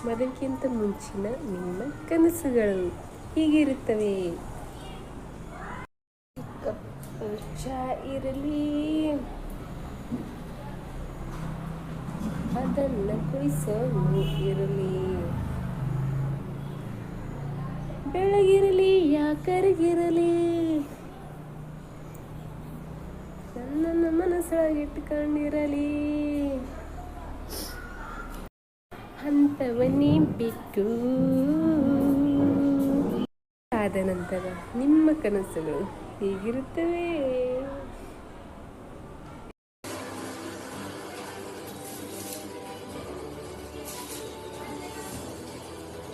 ಮದುವೆಗಿಂತ ಮುಂಚಿನ ನಿಮ್ಮ ಕನಸುಗಳು ಹೀಗಿರುತ್ತವೆ. ವರ್ಷ ಇರಲಿ ಅದನ್ನು ಕುಡಿಸೋನು ಇರಲಿ, ಬೆಳಗಿರಲಿ ಯಾಕರಿಗಿರಲಿ, ನನ್ನ ಮನಸ್ಸಾಗಿಟ್ಟುಕೊಂಡಿರಲಿ, ಅಂಥವನ್ನೇ ಬೇಕು. ಆದ ನಂತರ ನಿಮ್ಮ ಕನಸುಗಳು ಹೀಗಿರುತ್ತವೆ.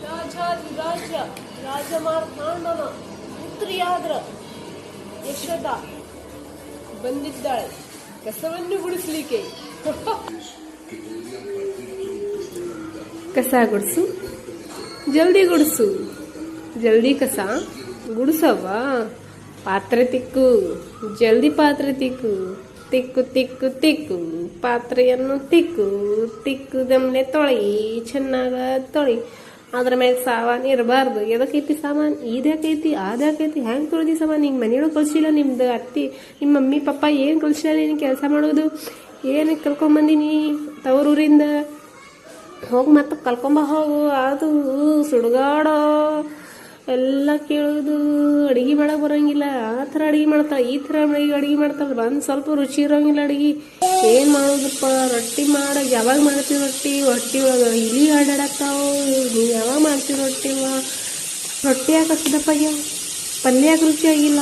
ರಾಜಾಧಿರಾಜ ರಾಜಮಾರ್ತಾಂಡನ ಪುತ್ರಿಯಾದ್ರ ಯಶೋಧ ಬಂದಿದ್ದಾಳೆ ಕಸವನ್ನು ಗುಡಿಸ್ಲಿಕ್ಕೆ. ಕಸ ಗುಡಿಸು, ಜಲ್ದಿ ಗುಡಿಸು, ಜಲ್ದಿ ಕಸ ಗುಡಿಸವ್ವ. ಪಾತ್ರೆ ತಿಕ್ಕು, ಜಲ್ದಿ ಪಾತ್ರೆ ತಿಕ್ಕು, ತಿಕ್ಕು ತಿಕ್ಕು ತಿಕ್ಕು ಪಾತ್ರೆಯನ್ನು ತಿಕ್ಕು, ತಿಕ್ಕುದಮ್ಲೆ ತೊಳಿ, ಚೆನ್ನಾಗ ತೊಳಿ. ಅದ್ರ ಮ್ಯಾಗ ಸಾಮಾನು ಇರಬಾರ್ದು. ಎದಕ್ಕೈತಿ ಸಾಮಾನು, ಇದ್ಯಾಕೈತಿ ಅದ್ಯಾಕೈತಿ, ಹೆಂಗೆ ತೊಳ್ದಿ ಸಾಮಾನು? ಹಿಂಗೆ ಮನೆಯೊಳಗೆ ಕಳ್ಸಿಲ್ಲ ನಿಮ್ದು ಅತ್ತಿ, ನಿಮ್ಮ ಮಮ್ಮಿ ಪಪ್ಪ ಏನು ಕಳ್ಸಿಲ್ಲ ನೀನು ಕೆಲಸ ಮಾಡೋದು? ಏನು ಕಲ್ಕೊಂಬಂದಿನಿ ತವರೂರಿಂದ? ಹೋಗಿ ಮತ್ತೆ ಕಲ್ಕೊಂಬ ಹೋಗು. ಅದು ಸುಡುಗಾಡೋ ಎಲ್ಲ ಕೇಳೋದು, ಅಡುಗೆ ಮಾಡಕ್ಕೆ ಬರೋಂಗಿಲ್ಲ. ಆ ಥರ ಅಡುಗೆ ಮಾಡ್ತಾಳೆ, ಈ ಥರ ಅಡುಗೆ ಮಾಡ್ತಾಳೆ, ಒಂದು ಸ್ವಲ್ಪ ರುಚಿ ಇರೋಂಗಿಲ್ಲ ಅಡುಗೆ. ಏನು ಮಾಡೋದಪ್ಪ? ರೊಟ್ಟಿ ಮಾಡೋಕೆ ಯಾವಾಗ ಮಾಡ್ತೀವಿ? ಹೊಟ್ಟಿ ಒಳಗೆ ಇಲಿ ಆಡಾಡಕ್ತಾವು. ನೀವು ಯಾವಾಗ ಮಾಡ್ತೀವಿ ರೊಟ್ಟಿ ಯಾಕೆ ಹಚ್ಚಿದಪ್ಪ ಆಗ್ಯಾವ? ಪಲ್ಯ ಯಾಕೆ ರುಚಿ ಆಗಿಲ್ಲ?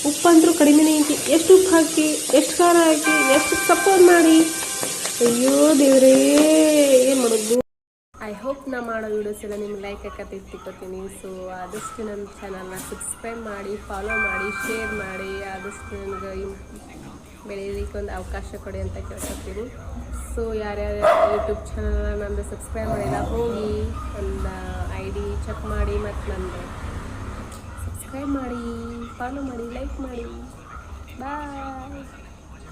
ಉಪ್ಪು ಅಂತೂ ಕಡಿಮೆನೇ ಐತಿ. ಎಷ್ಟು ಉಪ್ಪು ಹಾಕಿ, ಎಷ್ಟು ಖಾರ ಹಾಕಿ, ಎಷ್ಟು ಸಪೋರ್ಟ್ ಮಾಡಿ, ಅಯ್ಯೋ ದೇವ್ರೇ ಏನು ಮಾಡೋದು? ಐ ಹೋಪ್ ನಾ ಮಾಡೋ ವೀಡಿಯೋಸ್ ಎಲ್ಲ ನಿಮ್ಗೆ ಲೈಕ್ ತಿಳ್ಕೊತೀನಿ. ಸೊ ಆದಷ್ಟು ನನ್ನ ಚಾನಲ್ನ ಸಬ್ಸ್ಕ್ರೈಬ್ ಮಾಡಿ, ಫಾಲೋ ಮಾಡಿ, ಶೇರ್ ಮಾಡಿ. ಆದಷ್ಟು ನನಗೆ ಬೆಳೆಯಲಿಕ್ಕೆ ಒಂದು ಅವಕಾಶ ಕೊಡಿ ಅಂತ ಕೇಳ್ಕೊತೀನಿ. ಸೊ ಯಾರ್ಯಾರು ಯೂಟ್ಯೂಬ್ ಚಾನಲ್ನ ನಂದು ಸಬ್ಸ್ಕ್ರೈಬ್ ಮಾಡಿಲ್ಲ ಹೋಗಿ ನನ್ನ ID ಚೆಕ್ ಮಾಡಿ, ಮತ್ತು ನಂದು ಸಬ್ಸ್ಕ್ರೈಬ್ ಮಾಡಿ, ಫಾಲೋ ಮಾಡಿ, ಲೈಕ್ ಮಾಡಿ. ಬಾಯ್.